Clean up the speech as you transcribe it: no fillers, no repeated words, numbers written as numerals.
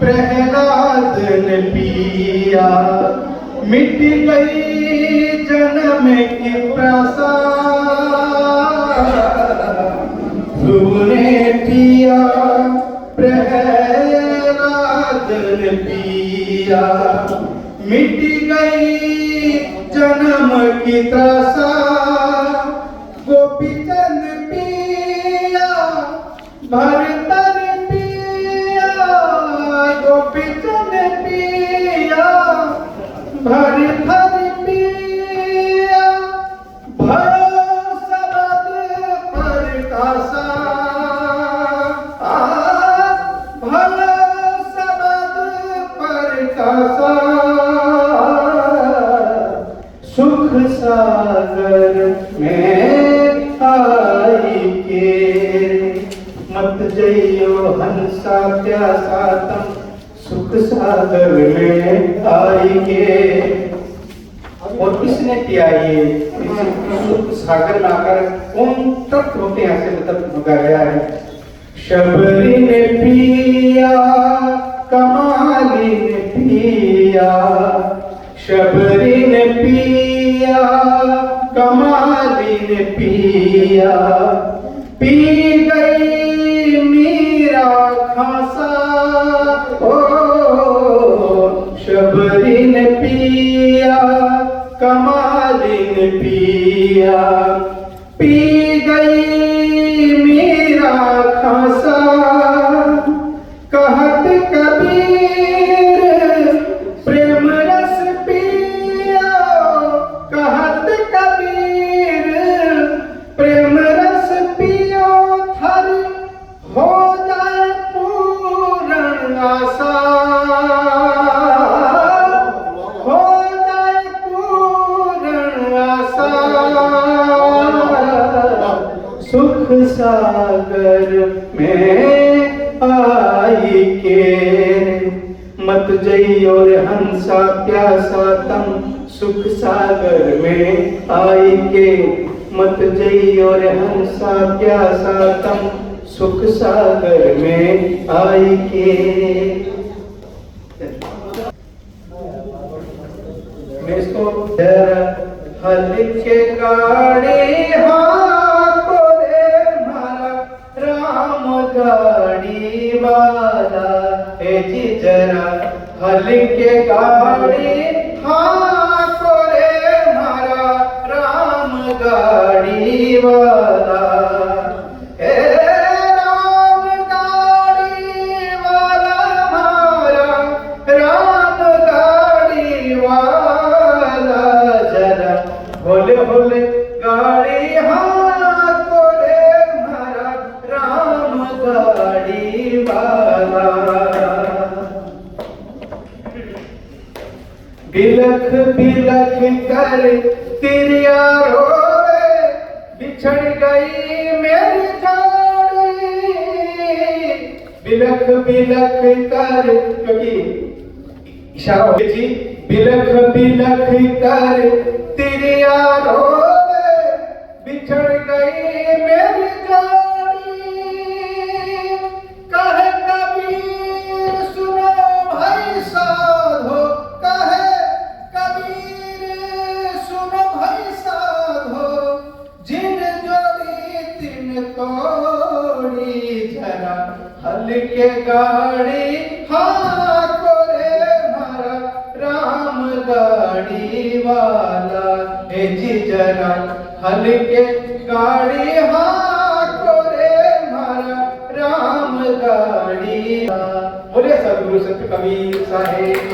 प्रहलाद ने पिया, मिट गई जन्म की प्रसा। तूने पिया प्रहलाद ने पिया, मिट गई जन्म की त्रसा। गोपीचंद पिया भरतन पिया, गोपीचंद पिया भरतन पिया, भयो सबद परकासा। भयो सबद परकासा। सुख सागर में आई के, मत जइयो हंसा प्यासा तम, सुख सागर में आई के। और किसने पिया ये सुख सागर में आकर? कौन तत्व होते हैं ऐसे मतलब गया है? शबरी ने पिया, कमाली ने पिया, शबरी ने पिया, कमाली ने पिया, पी गई मीरा खासा। ओ शबरी ने पिया, कमाली ने पिया, पी गई मीरा खासा। कहत कबीर प्रेम रस पिया, कहत कबीर प्रेम रस पियो, थर हो जाए पूर्ण आशा। हो जाए पूर्ण आशा। सुख सागर में आई के, मत जइयो रे हंसा प्यासा तम, सुख सागर में आई के। मत जइयो रे हंसा प्यासा तम, सुख सागर में आई के। मैं इसको हल के गाड़ी हाको रे मारा राम गाड़ी वाला। ए जी जरा हल के गाड़ी हाको रे मारा राम गाड़ी वाला। राम गाड़ी वाला मारा राम गाड़ी वाला। जरा होले होले गाड़ी हाको रे मारा राम गाड़ी वाला। बिलख बिलख कर तिरिया रोवे, बिछड़ गई मेरी जोड़ी। बिलख बिलख कर, क्योंकि इशारा हो जी, बिलख बिलख कर तिरिया रोवे, बिछड़ गई मेरी जोड़ी। कहे कबीर सुनो भाई साधो, कहे कबीर सुनो भाई साधो, जिन जोड़ी तिन तोड़ी। जरा हल के गाड़ी हाको रे मारा राम गाड़ी वाला। ए जी जरा हल के गाड़ी हाको रे मारा राम गाड़ी। बोले सदगुरु संत कबीर साहेब।